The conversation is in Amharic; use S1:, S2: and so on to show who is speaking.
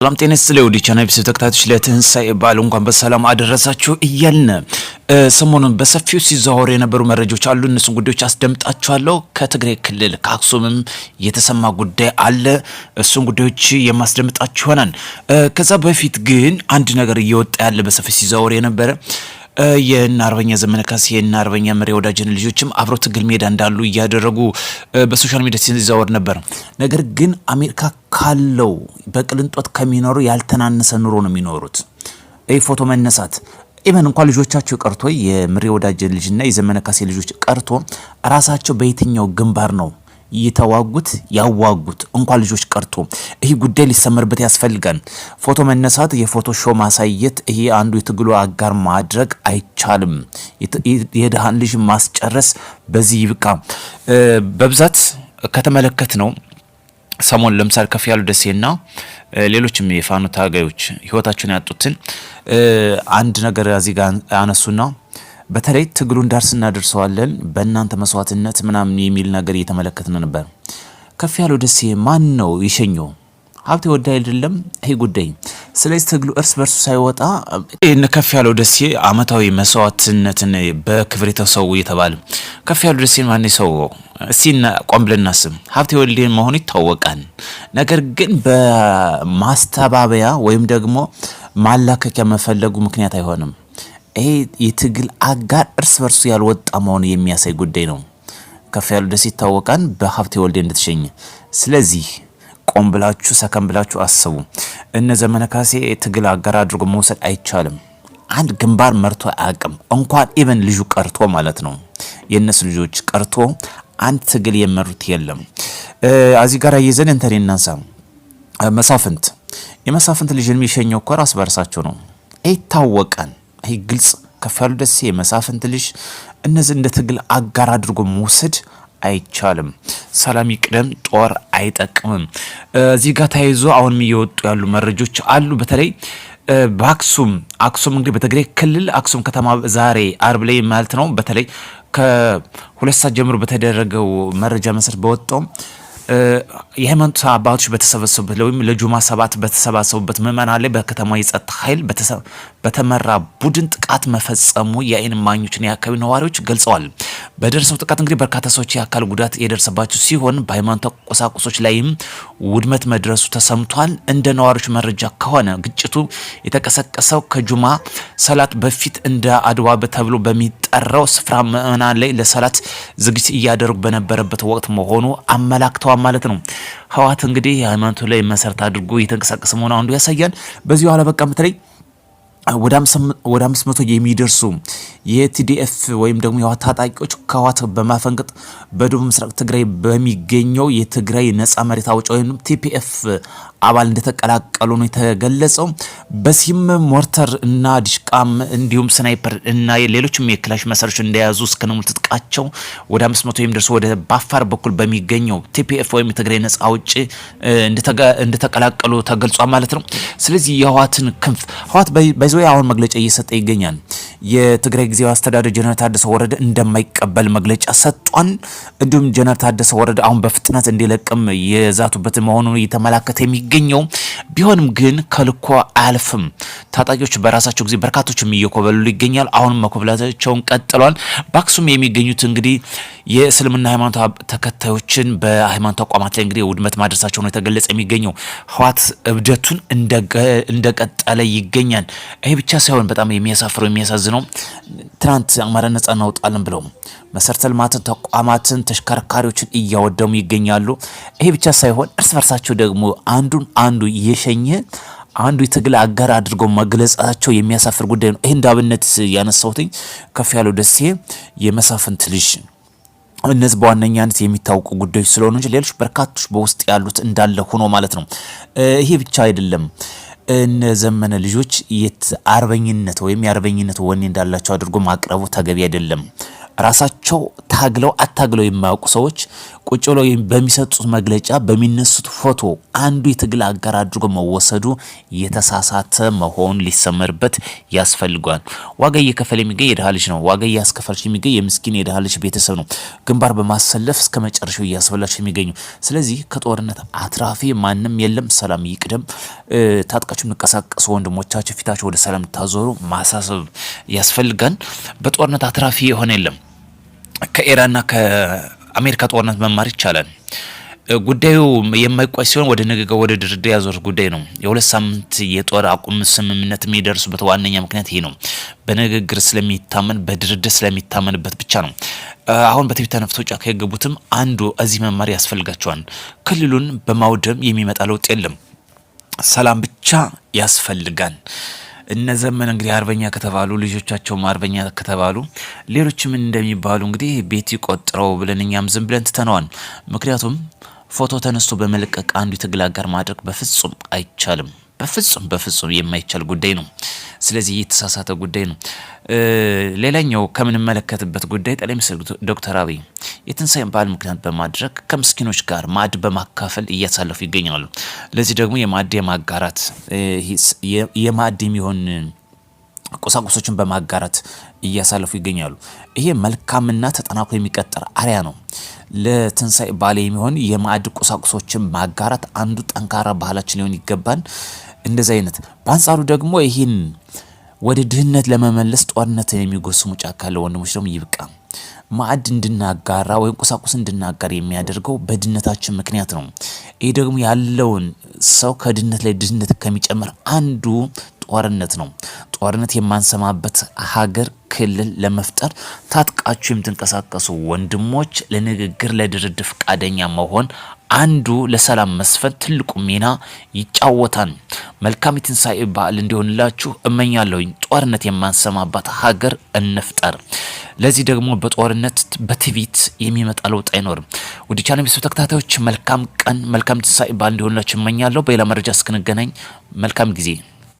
S1: ሰላም ጤና ይስጥልኝ ወዲ ቻናል ተከታታዮች ለትንሳኤ በዓል እንኳን በሰላም አደረሳችሁ እያልን ሰሞኑን በሰፊው ሲዘዋወሩ የነበሩ መረጃዎች አሉ። እነሱን ጉዳዮች አስደምጣችኋለሁ። ከትግራይ ክልል ከአክሱምም የተሰማ ጉዳይ አለ። እሱን ጉዳዮች የማስደምጣችሁ ይሆናል። ከዛ በፊት ግን አንድ ነገር እየወጣ ያለ በሰፊው ሲዘዋወር የነበረ የእነ አርበኛ ዘመነ ካሴ የእነ አርበኛ ምሬ ወዳጅን ልጆችም አብረው ትግል ሜዳ እንዳሉ እያደረጉ በሶሻል ሚዲያ ሲዘዋወር ነበር። ነገር ግን አሜሪካ ካለው በቅልንጦት ከሚኖሩ ያልተናነሰ ኑሮ ነው የሚኖሩት። ፎቶ መነሳት ኢቨን እንኳን ልጆቻቸው ቀርቶ የምሬ ወዳጅን ልጅና የዘመነ ካሴ ልጆች ቀርቶ ራሳቸው በየትኛው ግንባር ነው ይተዋጉት ያዋጉት እንኳን ልጆች ቀርቶ ይሄ ጉዳይ ሊሰመርበት ያስፈልጋል። ፎቶ መነሳት የፎቶ ሾው ማሳየት ይሄ አንዱ የትግሉ አጋር ማድረግ አይቻልም። የደሃን ልጅ ማስጨረስ በዚህ ይብቃ። በብዛት ከተመለከት ነው ሰሞን ለምሳሌ ከፍያሉ ደሴና ሌሎችም የፋኖ ታጋዮች ህይወታቸውን ያጡትን አንድ ነገር እዚህ ጋር አነሱና በተለይ ትግሉን ዳርስ እናደርሰዋለን በእናንተ መስዋዕትነት ምናምን የሚል ነገር እየተመለከትን ነበር። ከፍያሉ ደሴ ማን ነው የሸኘው? ሀብቴ ወልዴ አይደለም ይሄ ጉዳይ። ስለዚህ ትግሉ እርስ በርሱ ሳይወጣ እነ ከፍያሉ ደሴ አመታዊ መስዋዕትነትን በክብር የተሰው እየተባለ ከፍያሉ ደሴ ማን ነው? እሲና ቆም ብለን እናስብ። ሀብቴ ወልዴ መሆኑ ይታወቃል። ነገር ግን በማስተባበያ ወይም ደግሞ ማላከኪያ መፈለጉ ምክንያት አይሆንም። ይሄ የትግል አጋር እርስ በርሱ ያልወጣ መሆኑ የሚያሳይ ጉዳይ ነው። ከፍያሉ ደሴ ይታወቃል በሀብቴ ወልዴ እንደተሸኘ። ስለዚህ ቆም ብላችሁ ሰከም ብላችሁ አስቡ። እነ ዘመነ ካሴ ትግል አጋር አድርጎ መውሰድ አይቻልም። አንድ ግንባር መርቶ አያውቅም። እንኳን ኢቨን ልጁ ቀርቶ ማለት ነው የነሱ ልጆች ቀርቶ አንድ ትግል የመሩት የለም። እዚህ ጋር ይዘን እንተን እናንሳ። መሳፍንት የመሳፍንት ልጅ የሚሸኘው እኮ ራስ በርሳቸው ነው። ይታወቃል። ይሄ ግልጽ። ከፍያሉ ደሴ የመሳፍንት ልጅ እነዚህ እንደ ትግል አጋር አድርጎ መውሰድ አይቻልም። ሰላም ይቅደም፣ ጦር አይጠቅምም። እዚህ ጋር ተያይዞ አሁንም እየወጡ ያሉ መረጃዎች አሉ። በተለይ በአክሱም እንግዲህ በትግራይ ክልል አክሱም ከተማ ዛሬ አርብ ላይ ማለት ነው በተለይ ከሁለት ሰዓት ጀምሮ በተደረገው መረጃ መሰረት በወጣው የሃይማኖት አባቶች በተሰበሰቡበት ወይም ለጁማ ሰባት በተሰባሰቡበት ምዕመናን ላይ በከተማ የጸጥታ ኃይል በተመራ ቡድን ጥቃት መፈጸሙ የአይን እማኞችና የአካባቢ ነዋሪዎች ገልጸዋል። በደረሰው ጥቃት እንግዲህ በርካታ ሰዎች የአካል ጉዳት የደረሰባቸው ሲሆን በሃይማኖት ቁሳቁሶች ላይም ውድመት መድረሱ ተሰምቷል። እንደ ነዋሪዎች መረጃ ከሆነ ግጭቱ የተቀሰቀሰው ከጁማ ሰላት በፊት እንደ አድዋ ተብሎ በሚጠራው ስፍራ ምዕመናን ላይ ለሰላት ዝግጅት እያደረጉ በነበረበት ወቅት መሆኑ አመላክተዋል ማለት ነው። ህወሓት እንግዲህ ሃይማኖቱ ላይ መሰረት አድርጎ እየተንቀሳቀሰ መሆኑ አንዱ ያሳያል። በዚሁ አለበቃም በተለይ ወደ 500 የሚደርሱ የቲዲኤፍ ወይም ደግሞ የህወሓት ታጣቂዎች ከህወሓት በማፈንገጥ በደቡብ ምስራቅ ትግራይ በሚገኘው የትግራይ ነጻ መሬት አውጪ ወይም ቲፒኤፍ አባል እንደተቀላቀሉ ነው የተገለጸው። በሲም ሞርተር እና ዲሽቃም እንዲሁም ስናይፐር እና ሌሎችም የክላሽ መሳሪያዎች እንደያዙ እስከነሙሉ ትጥቃቸው ወደ 500 የሚደርሱ ወደ ባፋር በኩል በሚገኘው ቲፒኤፍ ወይም የትግራይ ነጻ አውጪ እንደተቀላቀሉ ተገልጿል ማለት ነው። ስለዚህ የህወሓትን ክንፍ ህወሓት በይዞ አሁን መግለጫ እየሰጠ ይገኛል። የትግራይ ጊዜያዊ አስተዳደር ጀነራል ታደሰ ወረደ እንደማይቀበል መግለጫ ሰጥቷል። እንዲሁም ጀነራል ታደሰ ወረደ አሁን በፍጥነት እንዲለቅም የዛቱበት መሆኑን እየተመላከተ የሚገኘው ቢሆንም ግን ከልኮ አያልፍም። ታጣቂዎች በራሳቸው ጊዜ በርካቶችም እየኮበሉ ይገኛል። አሁንም መኮብላታቸውን ቀጥሏል። በአክሱም የሚገኙት እንግዲህ የእስልምና ሃይማኖት ተከታዮችን በሃይማኖት ተቋማት ላይ እንግዲህ ውድመት ማድረሳቸው ነው የተገለጸ የሚገኘው። ህወሓት እብደቱን እንደቀጠለ ይገኛል። ይሄ ብቻ ሳይሆን በጣም የሚያሳፍረው የሚያሳዝነው ትናንት አማራ ነጻ እናወጣለን ብለው መሰረተ ልማትን ተቋማትን ተሽከርካሪዎችን እያወደሙ ይገኛሉ። ይሄ ብቻ ሳይሆን እርስ በርሳቸው ደግሞ አንዱ እየሸኘ አንዱ የትግል አጋር አድርጎ መግለጻቸው የሚያሳፍር ጉዳይ ነው። ይሄ እንዳብነት ያነሳሁት ከፍያሉ ደሴ የመሳፍንት ልጅ እነዚህ በዋነኛነት የሚታወቁ ጉዳዮች ስለሆኑ እንጂ ሌሎች በርካቶች በውስጥ ያሉት እንዳለ ሆኖ ማለት ነው። ይሄ ብቻ አይደለም። እነ ዘመነ ልጆች አርበኝነት ወይም የአርበኝነት ወኔ እንዳላቸው አድርጎ ማቅረቡ ተገቢ አይደለም። ራሳቸው ታግለው አታግለው የማያውቁ ሰዎች ቁጭ ብለው በሚሰጡት መግለጫ በሚነሱት ፎቶ አንዱ የትግል አጋር አድርጎ መወሰዱ የተሳሳተ መሆን ሊሰመርበት ያስፈልጋል። ዋጋ እየከፈለ የሚገኝ የድሃ ልጅ ነው። ዋጋ እያስከፈለች የሚገኝ የምስኪን የድሃ ልጅ ቤተሰብ ነው። ግንባር በማሰለፍ እስከ መጨረሻው እያስበላች የሚገኙ። ስለዚህ ከጦርነት አትራፊ ማንም የለም። ሰላም ይቅደም። ታጥቃችሁ የሚንቀሳቀሱ ወንድሞቻችሁ ፊታችሁ ወደ ሰላም ታዞሩ ማሳሰብ ያስፈልጋል። በጦርነት አትራፊ የሆነ የለም። ከኢራንና ከአሜሪካ ጦርነት መማር ይቻላል። ጉዳዩ የማይቋጭ ሲሆን ወደ ንግግር ወደ ድርድር ያዞር ጉዳይ ነው። የሁለት ሳምንት የጦር አቁም ስምምነት የሚደርሱበት ዋነኛ ምክንያት ይሄ ነው። በንግግር ስለሚታመን በድርድር ስለሚታመንበት ብቻ ነው። አሁን በትቢታ ነፍቶ ጫካ የገቡትም አንዱ እዚህ መማር ያስፈልጋቸዋል። ክልሉን በማውደም የሚመጣ ለውጥ የለም። ሰላም ብቻ ያስፈልጋል። እነ ዘመን እንግዲህ አርበኛ ከተባሉ ልጆቻቸውም አርበኛ ከተባሉ ሌሎችም እንደሚባሉ እንግዲህ ቤት ይቆጥረው ብለን እኛም ዝም ብለን ትተነዋል። ምክንያቱም ፎቶ ተነስቶ በመለቀቅ አንዱ የትግል አጋር ማድረግ በፍጹም አይቻልም። በፍጹም የማይቻል ጉዳይ ነው። ስለዚህ የተሳሳተ ጉዳይ ነው። ሌላኛው ከምንመለከትበት ጉዳይ ጠቅላይ ሚኒስትር ዶክተር አብይ የትንሳኤን በዓል ምክንያት በማድረግ ከምስኪኖች ጋር ማዕድ በማካፈል እያሳለፉ ይገኛሉ። ለዚህ ደግሞ የማዕድ የማጋራት የማዕድ የሚሆን ቁሳቁሶችን በማጋራት እያሳለፉ ይገኛሉ። ይሄ መልካምና ተጠናክሮ የሚቀጥል አርያ ነው። ለትንሳኤ በዓል የሚሆን የማዕድ ቁሳቁሶችን ማጋራት አንዱ ጠንካራ ባህላችን ሊሆን ይገባል። እንደዚህ አይነት በአንጻሩ ደግሞ ይህን ወደ ድህነት ለመመለስ ጦርነትን የሚጎስሙ ጫካ ያለ ወንድሞች ደግሞ ይብቃ። ማዕድ እንድናጋራ ወይም ቁሳቁስ እንድናጋር የሚያደርገው በድህነታችን ምክንያት ነው። ይህ ደግሞ ያለውን ሰው ከድህነት ላይ ድህነት ከሚጨምር አንዱ ጦርነት ነው። ጦርነት የማንሰማበት ሀገር ክልል ለመፍጠር ታጥቃችሁ የምትንቀሳቀሱ ወንድሞች ለንግግር ለድርድር ፈቃደኛ መሆን አንዱ ለሰላም መስፈን ትልቁ ሚና ይጫወታል። መልካም የትንሳኤ በዓል እንዲሆንላችሁ እመኛለሁኝ። ጦርነት የማንሰማባት ሀገር እንፍጠር። ለዚህ ደግሞ በጦርነት በትዕቢት የሚመጣ ለውጥ አይኖርም። ወደ ቻናል ቤተሰብ ተከታታዮች መልካም ቀን መልካም ትንሳኤ በዓል እንዲሆንላችሁ እመኛለሁ። በሌላ መረጃ እስክንገናኝ መልካም ጊዜ